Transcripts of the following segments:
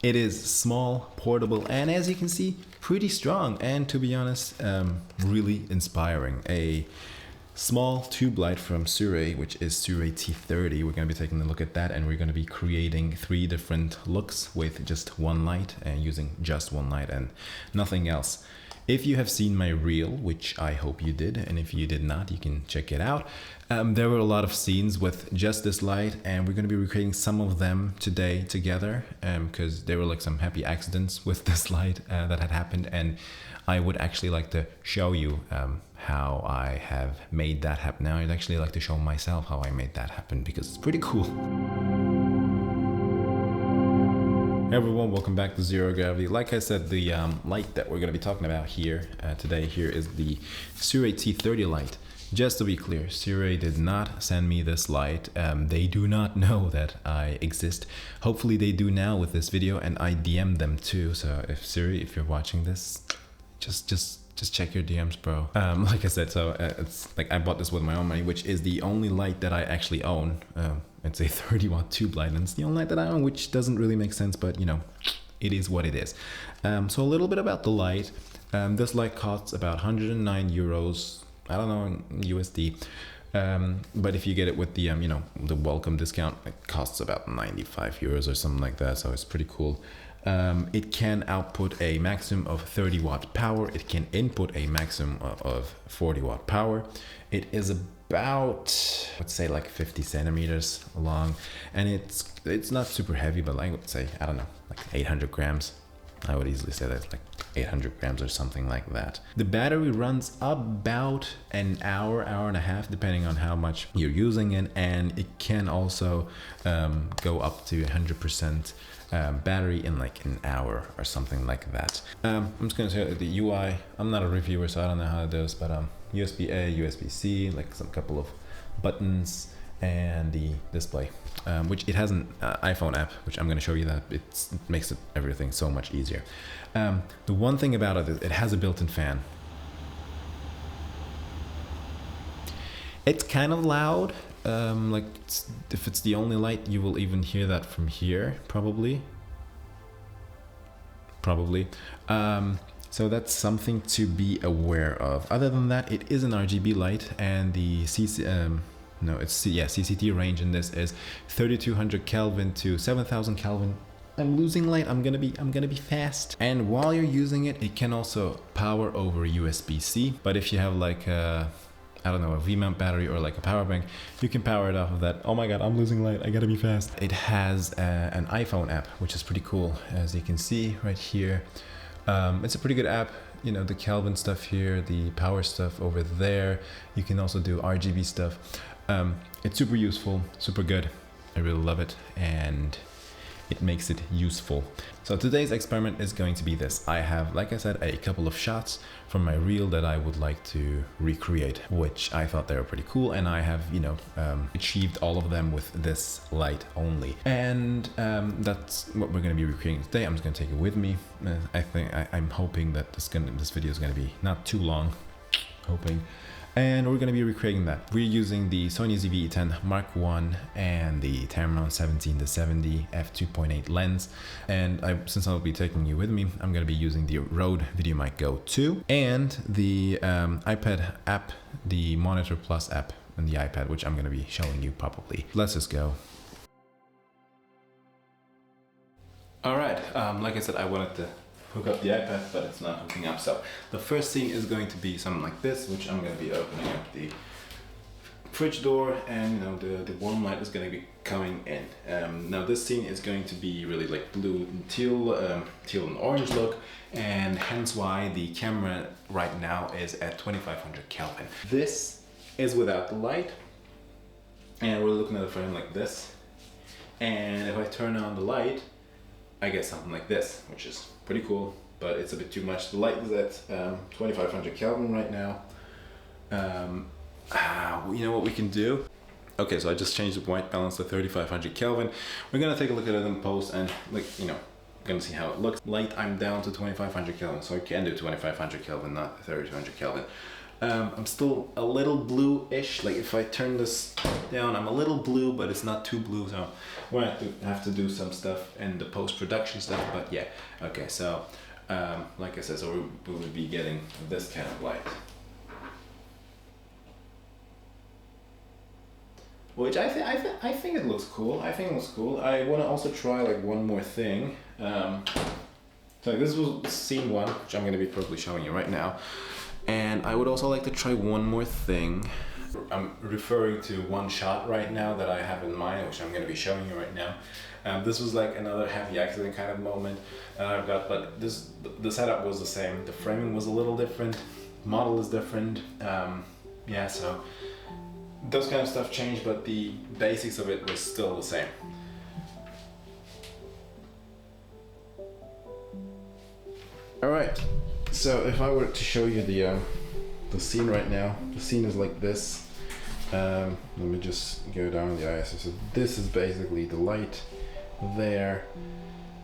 It is small, portable, and as you can see, pretty strong, and to be honest, really inspiring. A small tube light from Sirui, which is Sirui T30. We're going to be taking a look at that, and we're going to be creating 3 different looks with just one light and using just one light and nothing else. If you have seen my reel, which I hope you did, and if you did not, you can check it out. There were a lot of scenes with just this light, and we're going to be recreating some of them today together because there were like some happy accidents with this light that had happened, and I would actually like to show you how I have made that happen. Now I'd actually like to show myself how I made that happen because it's pretty cool. Hey everyone, welcome back to Zero Gravity. Like I said, the light that we're going to be talking about here today here is the Sirui T30 light. Just to be clear, Sirui did not send me this light. They do not know that I exist. Hopefully they do now with this video, and I DM'd them too. So if Sirui, if you're watching this, just check your DMs, bro. Like I said, so it's like I bought this with my own money, which is the only light that I actually own. It's a 30-watt tube light, and it's the only light that I own, which doesn't really make sense, but you know, it is what it is. So a little bit about the light. This light costs about 109 euros. I don't know in USD. But if you get it with the you know, the welcome discount, it costs about 95 euros or something like that. So it's pretty cool. It can output a maximum of 30 watt power. It can input a maximum of 40 watt power. It is about, let's say, like 50 centimeters long, and it's not super heavy, but I would say, I don't know, like 800 grams. I would easily say that's like 800 grams or something like that. The battery runs about an hour, hour and a half, depending on how much you're using it, and it can also go up to 100% battery in like an hour or something like that. I'm just gonna say the UI. I'm not a reviewer, so I don't know how it does, but USB-A, USB-C, like some couple of buttons, and the display, which it has an iPhone app, which I'm going to show you that it makes everything so much easier. The one thing about it is it has a built-in fan. It's kind of loud, like if it's the only light, you will even hear that from here, probably. So that's something to be aware of. Other than that, it is an RGB light, and the CCT range in this is 3200 Kelvin to 7000 Kelvin. I'm losing light. I'm gonna be fast. And while you're using it, it can also power over USB-C. But if you have like a, I don't know, a V-mount battery or like a power bank, you can power it off of that. Oh my god, I'm losing light. I gotta be fast. It has an iPhone app, which is pretty cool, as you can see right here. It's a pretty good app. You know, the Kelvin stuff here, the power stuff over there. You can also do RGB stuff. It's super useful, super good. I really love it, and it makes it useful. So today's experiment is going to be this. I have, like I said, a couple of shots from my reel that I would like to recreate, which I thought they were pretty cool, and I have, you know, achieved all of them with this light only. And that's what we're going to be recreating today. I'm just going to take it with me. I'm hoping that this video is going to be not too long. Hoping. And we're going to be recreating that. We're using the Sony ZV-E10 Mark I and the Tamron 17-70 f2.8 lens. And since I'll be taking you with me, I'm going to be using the Rode VideoMic Go 2 and the iPad app, the Monitor Plus app on the iPad, which I'm going to be showing you probably. Let's just go. All right, like I said, I wanted to hook up the iPad, but it's not hooking up. So the first scene is going to be something like this, which I'm going to be opening up the fridge door, and you know, the warm light is going to be coming in. Now this scene is going to be really like blue and teal and orange look, and hence why the camera right now is at 2500 Kelvin. This is without the light, and we're looking at a frame like this. And if I turn on the light, I get something like this, which is pretty cool, but it's a bit too much. The light is at 2500 Kelvin right now. You know what we can do? Okay, so I just changed the white balance to 3500 Kelvin. We're gonna take a look at it in post, and like, you know, gonna see how it looks. Light, I'm down to 2500 Kelvin, so I can do 2500 Kelvin, not 3200 Kelvin. I'm still a little blue-ish. Like if I turn this down, I'm a little blue, but it's not too blue. So we're gonna have to do some stuff in the post-production stuff. But yeah, okay. So like I said, so we will be getting this kind of light, which I think it looks cool. I think it looks cool. I want to also try like one more thing. So this was scene one, which I'm going to be probably showing you right now. And I would also like to try one more thing. I'm referring to one shot right now that I have in mind, which I'm going to be showing you right now. This was like another happy accident kind of moment that I've got, but the setup was the same. The framing was a little different, model is different. Yeah, so those kind of stuff changed, but the basics of it was still the same. All right, so if I were to show you the scene right now, the scene is like this. Let me just go down the ISO. So this is basically the light there,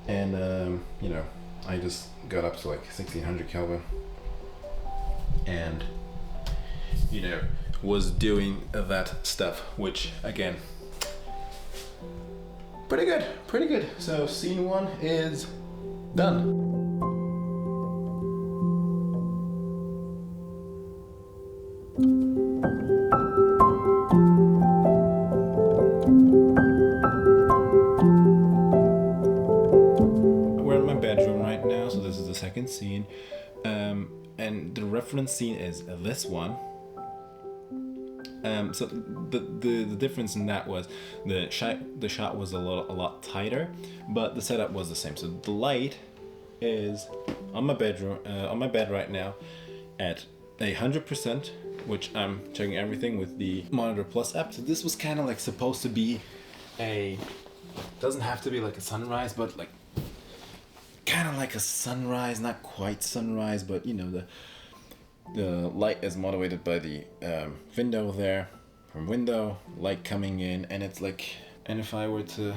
and you know, I just got up to like 1600 Kelvin, and you know, was doing that stuff, which again, pretty good. So scene one is done. We're in my bedroom right now, so this is the second scene, and the reference scene is this one. So the difference in that was the shot was a lot tighter, but the setup was the same. So the light is on my bedroom, on my bed right now, at 100%, which I'm checking everything with the Monitor Plus app. So this was kind of like supposed to be doesn't have to be like a sunrise, but like kind of like a sunrise, not quite sunrise, but you know, the light is moderated by the window there, from window, light coming in, and it's like, and if I were to,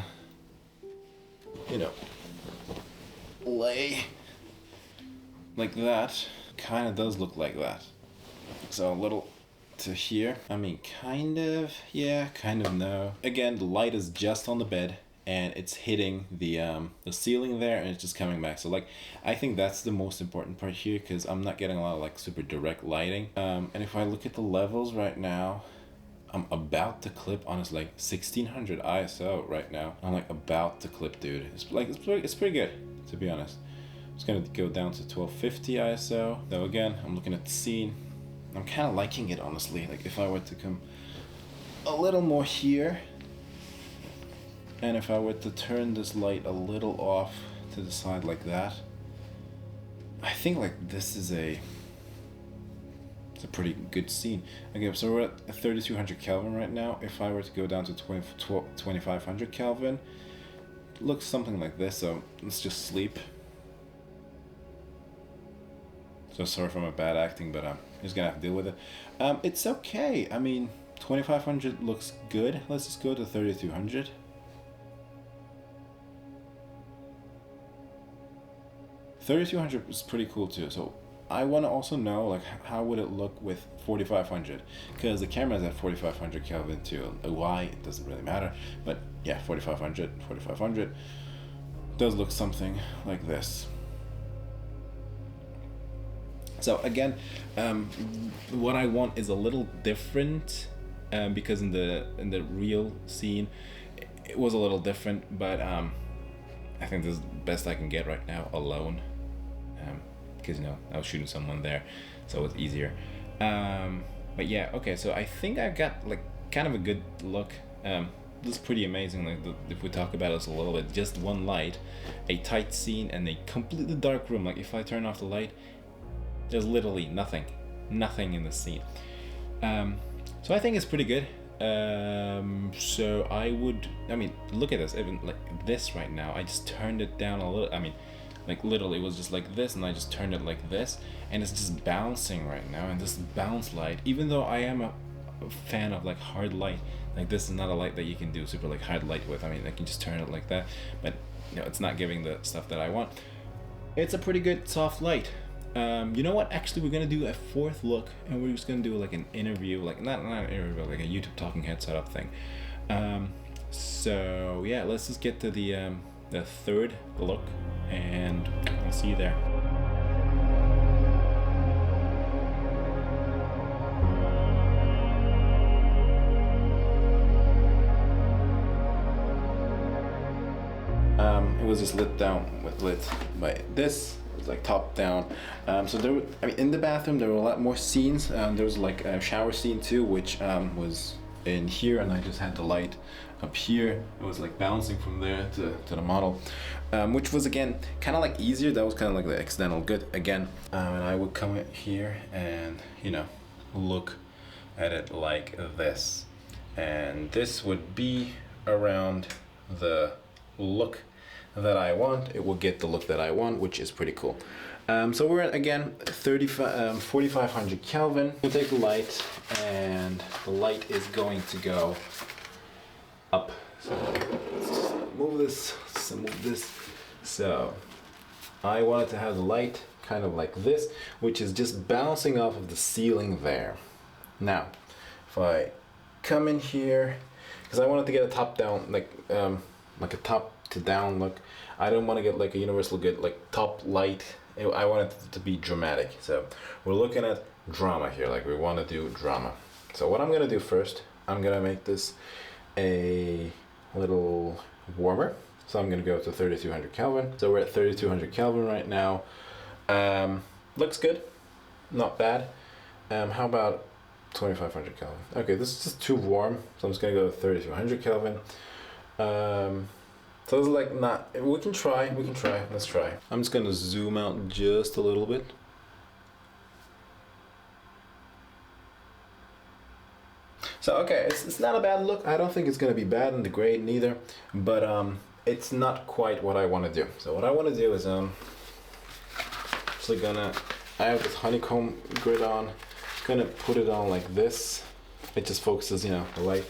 you know, lay like that, kind of does look like that. So a little to here, I mean, kind of, yeah, kind of no. Again, the light is just on the bed, and it's hitting the ceiling there, and it's just coming back. So like, I think that's the most important part here, because I'm not getting a lot of like super direct lighting. And if I look at the levels right now, I'm about to clip on it's like 1600 ISO right now. I'm like about to clip, dude. It's like it's pretty good, to be honest. It's gonna go down to 1250 ISO. Though again, I'm looking at the scene. I'm kind of liking it, honestly. Like if I were to come a little more here, and if I were to turn this light a little off to the side like that, I think like this is it's a pretty good scene. Okay, so we're at 3200 Kelvin right now. If I were to go down to 2500 Kelvin, it looks something like this. So let's just sleep. So sorry for my bad acting, but I'm just gonna have to deal with it. It's okay. I mean, 2500 looks good. Let's just go to 3200. $3,200 is pretty cool too. So I want to also know like how would it look with 4500, because the camera is at 4500 Kelvin too. Why, it doesn't really matter, but yeah, 4500 does look something like this. So again, what I want is a little different, because in the real scene it was a little different, but I think this is the best I can get right now alone, because you know, I was shooting someone there, so it's easier. But yeah, okay, so I think I got like kind of a good look. This is pretty amazing. Like if we talk about this a little bit, just one light, a tight scene, and a completely dark room. Like if I turn off the light, there's literally nothing in the scene. So I think it's pretty good. So I mean, look at this, even like this right now, I just turned it down a little. I mean, like literally it was just like this, and I just turned it like this, and it's just bouncing right now. And this bounce light, even though I am a fan of like hard light, like this is not a light that you can do super like hard light with. I mean, I can just turn it like that, but you know, it's not giving the stuff that I want. It's a pretty good soft light. You know what? Actually, we're gonna do a fourth look, and we're just gonna do like an interview, like not an interview, but like a YouTube talking head setup thing. So yeah, let's just get to the third look, and I'll see you there. It was just lit by this. It was like top down. So there, I mean, in the bathroom there were a lot more scenes. There was like a shower scene too, which was in here, and I just had the light up here. It was like bouncing from there to the model, which was again kind of like easier. That was kind of like the accidental good again. And I would come in here and, you know, look at it like this, and this would be around the look that I want. It will get the look that I want, which is pretty cool. So we're at, again, 4500 Kelvin. We'll take the light, and the light is going to go up. So let's move this, move this. So I wanted to have the light kind of like this, which is just bouncing off of the ceiling there. Now, if I come in here, because I wanted to get a top down, like a top to down look. I don't want to get like a universal good like top light. I want it to be dramatic. So we're looking at drama here, like we want to do drama. So what I'm gonna do first, I'm gonna make this a little warmer. So I'm gonna go to 3200 Kelvin. So we're at 3200 Kelvin right now. Looks good, not bad. How about 2500 Kelvin? Okay, this is just too warm, so I'm just gonna go to 3200 Kelvin. So it's like not, we can try, let's try. I'm just gonna zoom out just a little bit. So okay, it's not a bad look. I don't think it's gonna be bad in the grade neither, but it's not quite what I wanna do. So what I wanna do is actually I have this honeycomb grid on, gonna put it on like this. It just focuses, you know, the light.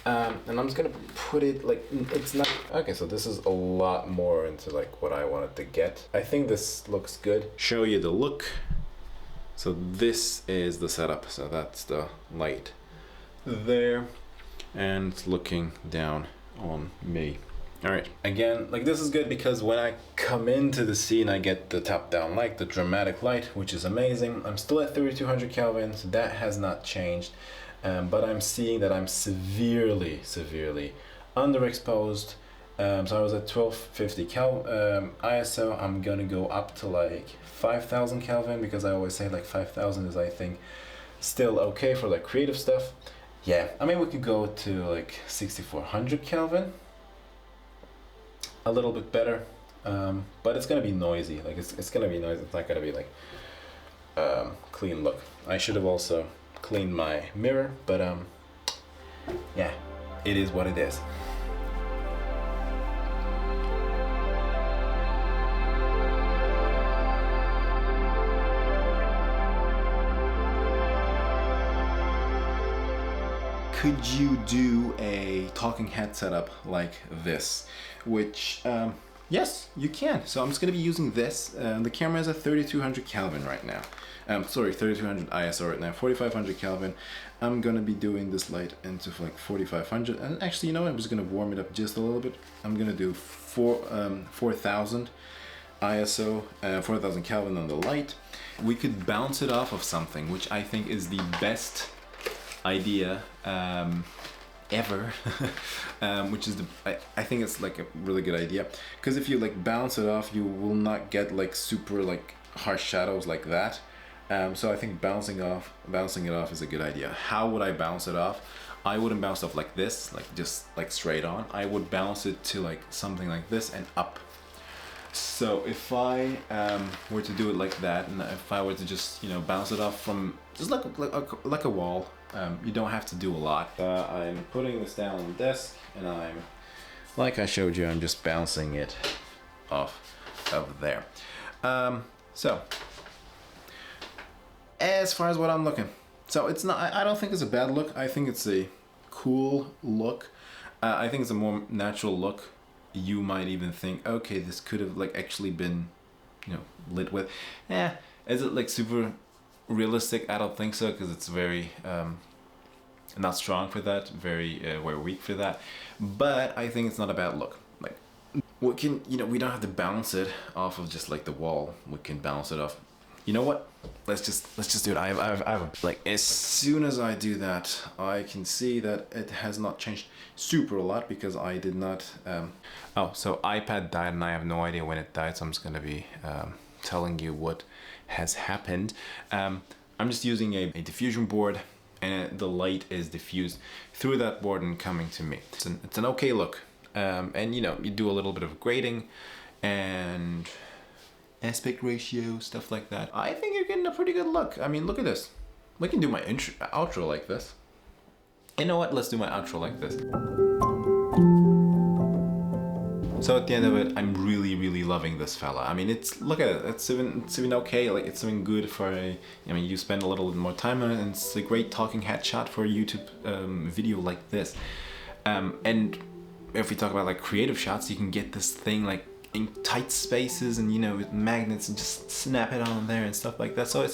And I'm just gonna put it like, it's not, okay, so this is a lot more into like what I wanted to get. I think this looks good. Show you the look. So this is the setup. So that's the light there, and it's looking down on me. All right, again, like this is good because when I come into the scene, I get the top down light, the dramatic light, which is amazing. I'm still at 3200 Kelvin, so that has not changed. But I'm seeing that I'm severely underexposed. So I was at 1250 ISO. I'm gonna go up to like 5000 Kelvin because I always say like 5000 is, I think, still okay for like creative stuff. Yeah, I mean we could go to like 6400 Kelvin. A little bit better, but it's gonna be noisy. Like it's gonna be noisy. It's not gonna be like clean look. I should have also cleaned my mirror, but yeah, it is what it is. Could you do a talking head setup like this? Which, yes, you can. So I'm just gonna be using this. The camera is at 3200 Kelvin right now. Sorry, 3200 ISO right now, 4500 Kelvin. I'm gonna be doing this light into like 4500. And actually, you know what? I'm just gonna warm it up just a little bit. I'm gonna do 4000 ISO, 4000 Kelvin on the light. We could bounce it off of something, which I think is the best idea ever. Which is I think it's like a really good idea, because if you like bounce it off, you will not get like super like harsh shadows like that. So I think bouncing it off is a good idea. How would I bounce it off? I wouldn't bounce off like this, like just like straight on. I would bounce it to like something like this and up. So if I were to do it like that, and if I were to just, you know, bounce it off from just like a wall, you don't have to do a lot. I'm putting this down on the desk, and I'm, like I showed you, I'm just bouncing it off of there. So as far as what I'm looking, so it's not, I don't think it's a bad look. I think it's a cool look. I think it's a more natural look. You might even think, okay, this could have like actually been, you know, lit with. Is it like super realistic? I don't think so, because it's very not strong for that, very weak for that. But I think it's not a bad look. Like, we can, you know, we don't have to bounce it off of just like the wall. We can bounce it off. You know what? Let's just do it. I have like, as soon as I do that, I can see that it has not changed super a lot, because I did not. Oh, so iPad died, and I have no idea when it died. So I'm just gonna be telling you what has happened. I'm just using a diffusion board, and the light is diffused through that board and coming to me. It's an okay look. And you know, you do a little bit of grading and aspect ratio, stuff like that. I think you're getting a pretty good look. I mean, look at this. We can do my outro like this. You know what? Let's do my outro like this. So at the end of it, I'm really loving this fella. I mean, look at it. It's even okay. Like, it's even good for a. I mean, you spend a little bit more time on it, and it's a great talking head shot for a YouTube video like this. And if we talk about like creative shots, you can get this thing like in tight spaces, and you know, with magnets, and just snap it on there and stuff like that. So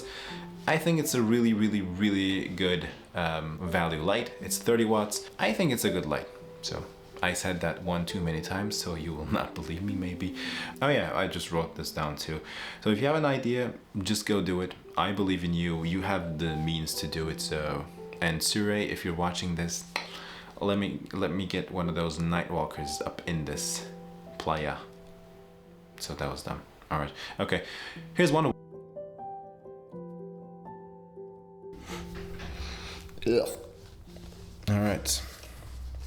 I think it's a really good value light. It's 30 watts. I think it's a good light. So I said that one too many times, so you will not believe me maybe. Oh yeah, I just wrote this down too. So if you have an idea, just go do it. I believe in you. You have the means to do it. So, and Sirui, if you're watching this, let me get one of those night walkers up in this playa. So that was done. All right. Okay. Here's one. Ugh. All right.